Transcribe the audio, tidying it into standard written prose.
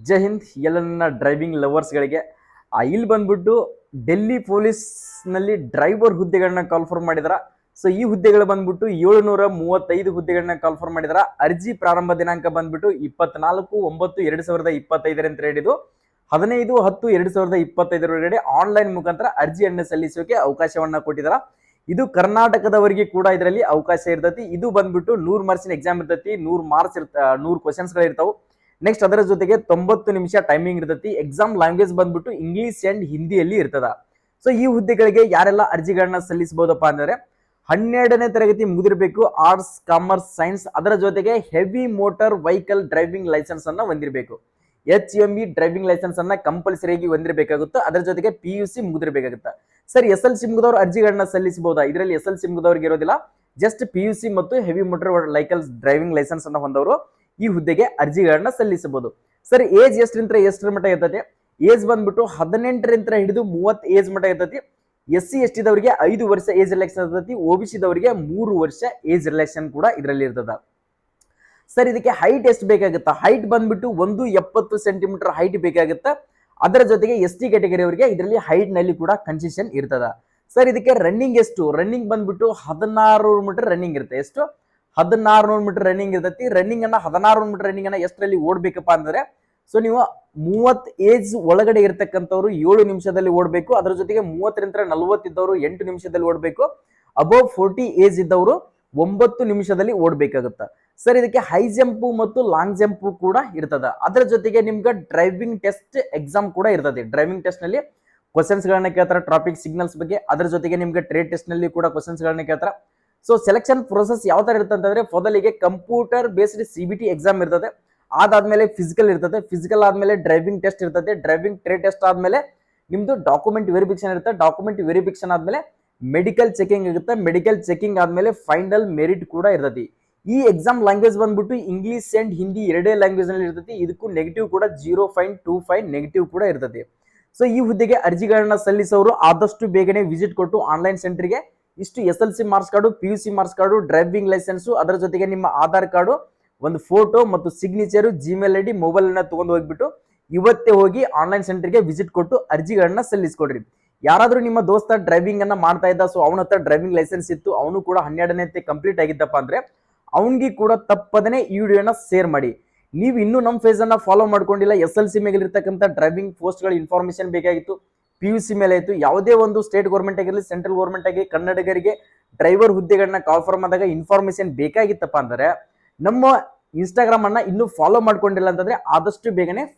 ಜೈ ಹಿಂದ್ ಎಲ್ಲ ನನ್ನ ಡ್ರೈವಿಂಗ್ ಲವರ್ಸ್ಗಳಿಗೆ. ಇಲ್ಲಿ ಬಂದ್ಬಿಟ್ಟು ಡೆಲ್ಲಿ ಪೊಲೀಸ್ನಲ್ಲಿ ಡ್ರೈವರ್ ಹುದ್ದೆಗಳನ್ನ ಕಾಲ್ಫರ್ ಮಾಡಿದಾರ. ಸೊ ಈ ಹುದ್ದೆಗಳು ಬಂದ್ಬಿಟ್ಟು 735 ಹುದ್ದೆಗಳನ್ನ ಕಾಲ್ಫರ್ ಮಾಡಿದಾರ. ಅರ್ಜಿ ಪ್ರಾರಂಭ ದಿನಾಂಕ ಬಂದ್ಬಿಟ್ಟು 24/9/2025 ಅಂತ ಹೇಳಿದ್ದು 15/10/2025 ಒಳಗಡೆ ಆನ್ಲೈನ್ ಮುಖಾಂತರ ಅರ್ಜಿಯನ್ನು ಸಲ್ಲಿಸೋಕೆ ಅವಕಾಶವನ್ನ ಕೊಟ್ಟಿದಾರ. ಇದು ಕರ್ನಾಟಕದವರಿಗೆ ಕೂಡ ಇದರಲ್ಲಿ ಅವಕಾಶ ಇರ್ತೈತಿ. ಇದು ಬಂದ್ಬಿಟ್ಟು 100 ಮಾರ್ಕ್ಸಿನ ಎಕ್ಸಾಮ್ ಇರ್ತೈತಿ. 100 ಮಾರ್ಕ್ಸ್ 100 ಕ್ವಶನ್ಸ್ ಗಳು ಇರ್ತಾವೆ. ನೆಕ್ಸ್ಟ್ ಅದರ ಜೊತೆಗೆ 90 ನಿಮಿಷ ಟೈಮಿಂಗ್ ಇರ್ತೈತಿ. ಎಕ್ಸಾಮ್ ಲ್ಯಾಂಗ್ವೇಜ್ ಬಂದ್ಬಿಟ್ಟು ಇಂಗ್ಲಿಷ್ ಅಂಡ್ ಹಿಂದಿಯಲ್ಲಿ ಇರ್ತದ. ಸೊ ಈ ಹುದ್ದೆಗಳಿಗೆ ಯಾರೆಲ್ಲ ಅರ್ಜಿಗಳನ್ನ ಸಲ್ಲಿಸಬಹುದಪ್ಪ ಅಂದ್ರೆ 12ನೇ ತರಗತಿ ಮುಗಿದಿರಬೇಕು, ಆರ್ಟ್ಸ್, ಕಾಮರ್ಸ್, ಸೈನ್ಸ್. ಅದರ ಜೊತೆಗೆ heavy motor vehicle driving licence ಅನ್ನ ಹೊಂದಿರಬೇಕು. HME ಡ್ರೈವಿಂಗ್ ಲೈಸೆನ್ಸ್ ಅನ್ನ ಕಂಪಲ್ಸರಿಯಾಗಿ ಹೊಂದಿರಬೇಕಾಗುತ್ತೆ. ಅದರ ಜೊತೆಗೆ PUC ಮುಗಿದಿರಬೇಕಾಗುತ್ತೆ. ಸರ್ SLC ಮುಗಿದವರು ಅರ್ಜಿಗಳನ್ನ ಸಲ್ಲಿಸಬಹುದಾ? ಇದರಲ್ಲಿ SLC ಮುಗಿದವರಿಗೆ ಇರೋದಿಲ್ಲ. ಜಸ್ಟ್ PUC ಮತ್ತು heavy motor vehicle driving licence ಅನ್ನ ಹೊಂದವರು ಈ ಹುದ್ದೆಗೆ ಅರ್ಜಿಗಳನ್ನ ಸಲ್ಲಿಸಬಹುದು. ಸರ್ ಏಜ್ ಎಷ್ಟರಿಂದ ಎಷ್ಟರ ಮಟ್ಟ ಇರ್ತದೆ? ಏಜ್ ಬಂದ್ಬಿಟ್ಟು 18ರಿಂದ ಹಿಡಿದು 30 ಏಜ್ ಮಟ್ಟ ಇರ್ತೈತಿ. SC ST ದವರಿಗೆ 5 ವರ್ಷ ಏಜ್ ರಿಲ್ಯಾಕ್ಸೇಷನ್ ಇರ್ತೈತಿ. OBC ದವರಿಗೆ 3 ವರ್ಷ ಏಜ್ ರಿಲ್ಯಾಕ್ಸೇಷನ್ ಕೂಡ ಇದರಲ್ಲಿ ಇರ್ತದ. ಸರ್ ಇದಕ್ಕೆ ಹೈಟ್ ಎಷ್ಟು ಬೇಕಾಗುತ್ತಾ? ಹೈಟ್ ಬಂದ್ಬಿಟ್ಟು 170 ಸೆಂಟಿಮೀಟರ್ ಹೈಟ್ ಬೇಕಾಗುತ್ತಾ. ಅದರ ಜೊತೆಗೆ ST ಕ್ಯಾಟಗರಿ ಅವರಿಗೆ ಇದರಲ್ಲಿ ಹೈಟ್ ನಲ್ಲಿ ಕೂಡ ಕನ್ಸೆಷನ್ ಇರ್ತದ. ಸರ್ ಇದಕ್ಕೆ ರನ್ನಿಂಗ್ ಎಷ್ಟು? ರನ್ನಿಂಗ್ ಬಂದ್ಬಿಟ್ಟು 1600 ಮೀಟರ್ ರನ್ನಿಂಗ್ ಇರುತ್ತೆ. ಎಷ್ಟು? 1600 ಮೀಟರ್ ರನ್ನಿಂಗ್ ಇರ್ತೈತಿ. ರನ್ನಿಂಗ್ ಅನ್ನ 1600 ಮೀಟರ್ ರನ್ನಿಂಗ್ ಅನ್ನ ಎಷ್ಟರಲ್ಲಿ ಓಡ್ಬೇಕಪ್ಪ ಅಂದ್ರೆ, ಸೊ ನೀವು 30 ಏಜ್ ಒಳಗಡೆ ಇರ್ತಕ್ಕಂಥವ್ರು 7 ನಿಮಿಷದಲ್ಲಿ ಓಡಬೇಕು. ಅದರ ಜೊತೆಗೆ 30ರಿಂದ 40 ಇದ್ದವರು 8 ನಿಮಿಷದಲ್ಲಿ ಓಡಬೇಕು. ಅಬೌವ್ 40 ಏಜ್ ಇದ್ದವರು 9 ನಿಮಿಷದಲ್ಲಿ ಓಡಬೇಕಾಗುತ್ತೆ. ಸರ್ ಇದಕ್ಕೆ ಹೈ ಜಂಪ್ ಮತ್ತು ಲಾಂಗ್ ಜಂಪ್ ಕೂಡ ಇರ್ತದ. ಅದರ ಜೊತೆಗೆ ನಿಮ್ಗೆ ಡ್ರೈವಿಂಗ್ ಟೆಸ್ಟ್ ಎಕ್ಸಾಮ್ ಕೂಡ ಇರ್ತದೆ. ಡ್ರೈವಿಂಗ್ ಟೆಸ್ಟ್ ನಲ್ಲಿ ಕ್ವಶನ್ಸ್ ಗಳನ್ನ ಕೇಳ್ತಾರೆ ಟ್ರಾಫಿಕ್ ಸಿಗ್ನಲ್ಸ್ ಬಗ್ಗೆ. ಅದರ ಜೊತೆಗೆ ನಿಮ್ಗೆ ಟ್ರೇಡ್ ಟೆಸ್ಟ್ ನಲ್ಲಿ ಕೂಡ ಕ್ವಶನ್ಸ್ ಗಳನ್ನ ಕೇಳ್ತಾರೆ. ಸೊ ಸೆಲೆಕ್ಷನ್ ಪ್ರೊಸೆಸ್ ಯಾವ ತರ ಇರುತ್ತೆ ಅಂತಂದ್ರೆ, ಮೊದಲಿಗೆ ಕಂಪ್ಯೂಟರ್ ಬೇಸ್ಡ್ CBT ಎಕ್ಸಾಮ್ ಇರ್ತದೆ. ಅದಾದ್ಮೇಲೆ ಫಿಸಿಕಲ್ ಇರ್ತದೆ. ಫಿಸಿಕಲ್ ಆದ್ಮೇಲೆ ಡ್ರೈವಿಂಗ್ ಟೆಸ್ಟ್ ಇರ್ತದೆ. ಡ್ರೈವಿಂಗ್ ಟ್ರೇಡ್ ಟೆಸ್ಟ್ ಆದ್ಮೇಲೆ ನಿಮ್ದು ಡಾಕ್ಯುಮೆಂಟ್ ವೆರಿಫಿಕೇಶನ್ ಇರುತ್ತೆ. ಡಾಕ್ಯುಮೆಂಟ್ ವೆರಿಫಿಕೇಶನ್ ಆದ್ಮೇಲೆ ಮೆಡಿಕಲ್ ಚೆಕಿಂಗ್ ಇರುತ್ತೆ. ಮೆಡಿಕಲ್ ಚೆಕಿಂಗ್ ಆದ್ಮೇಲೆ ಫೈನಲ್ ಮೆರಿಟ್ ಕೂಡ ಇರ್ತೈತಿ. ಈ ಎಕ್ಸಾಮ್ ಲ್ಯಾಂಗ್ವೇಜ್ ಬಂದ್ಬಿಟ್ಟು ಇಂಗ್ಲಿಷ್ ಅಂಡ್ ಹಿಂದಿ ಎರಡೇ ಲ್ಯಾಂಗ್ವೇಜ್ ನಲ್ಲಿ ಇರ್ತೈತಿ. ಇದಕ್ಕೂ ನೆಗೆಟಿವ್ ಕೂಡ 0.25 ನೆಗೆಟಿವ್ ಕೂಡ ಇರ್ತೈತಿ. ಸೊ ಈ ಹುದ್ದೆಗೆ ಅರ್ಜಿಗಳನ್ನ ಸಲ್ಲಿಸೋರು ಆದಷ್ಟು ಬೇಗನೆ ವಿಸಿಟ್ ಕೊಟ್ಟು ಆನ್ಲೈನ್ ಸೆಂಟರ್ಗೆ ಇಷ್ಟು SLC marks card, PUC marks card, driving licence, ಅದರ ಜೊತೆಗೆ ನಿಮ್ಮ ಆಧಾರ್ ಕಾರ್ಡು, ಒಂದು ಫೋಟೋ ಮತ್ತು ಸಿಗ್ನೇಚರ್, ಜಿಮೇಲ್ ID, ಮೊಬೈಲ್ ಅನ್ನ ತಗೊಂಡು ಹೋಗ್ಬಿಟ್ಟು ಇವತ್ತೇ ಹೋಗಿ ಆನ್ಲೈನ್ ಸೆಂಟರ್ಗೆ ವಿಸಿಟ್ ಕೊಟ್ಟು ಅರ್ಜಿಗಳನ್ನ ಸಲ್ಲಿಸ್ಕೊಡ್ರಿ. ಯಾರಾದ್ರೂ ನಿಮ್ಮ ದೋಸ್ತ ಡ್ರೈವಿಂಗ್ ಅನ್ನ ಮಾಡ್ತಾ ಇದ್ದ, ಸೊ ಅವನ ಹತ್ರ ಡ್ರೈವಿಂಗ್ ಲೈಸೆನ್ಸ್ ಇತ್ತು, ಅವನು ಕೂಡ 12ನೇ ಕಂಪ್ಲೀಟ್ ಆಗಿದ್ದಪ್ಪ ಅಂದ್ರೆ ಅವನಿಗೆ ಕೂಡ ತಪ್ಪದನೆ ಈ ವಿಡಿಯೋನ ಶೇರ್ ಮಾಡಿ. ನೀವು ಇನ್ನೂ ನಮ್ಮ ಫೇಸ್ ಅನ್ನ ಫಾಲೋ ಮಾಡ್ಕೊಂಡಿಲ್ಲ, SLC ಮೇಲೆ ಇರ್ತಕ್ಕಂಥ ಡ್ರೈವಿಂಗ್ ಪೋಸ್ಟ್ ಗಳ ಇನ್ಫಾರ್ಮೇಶನ್ ಬೇಕಾಗಿತ್ತು, PUC ಮೇಲೆ ಆಯ್ತು, ಯಾವುದೇ ಒಂದು ಸ್ಟೇಟ್ ಗೌರ್ಮೆಂಟ್ ಆಗಿರಲಿ ಸೆಂಟ್ರಲ್ ಗೌರ್ಮೆಂಟ್ ಆಗಿ ಕನ್ನಡಿಗರಿಗೆ ಡ್ರೈವರ್ ಹುದ್ದೆಗಳನ್ನ ಕಾಲ್ಫರ್ಮ್ ಆದಾಗ ಇನ್ಫಾರ್ಮೇಶನ್ ಬೇಕಾಗಿತ್ತಪ್ಪ ಅಂದ್ರೆ ನಮ್ಮ ಇನ್ಸ್ಟಾಗ್ರಾಮ್ ಅನ್ನ ಇನ್ನೂ ಫಾಲೋ ಮಾಡ್ಕೊಂಡಿಲ್ಲ ಅಂತಂದ್ರೆ ಆದಷ್ಟು ಬೇಗನೆ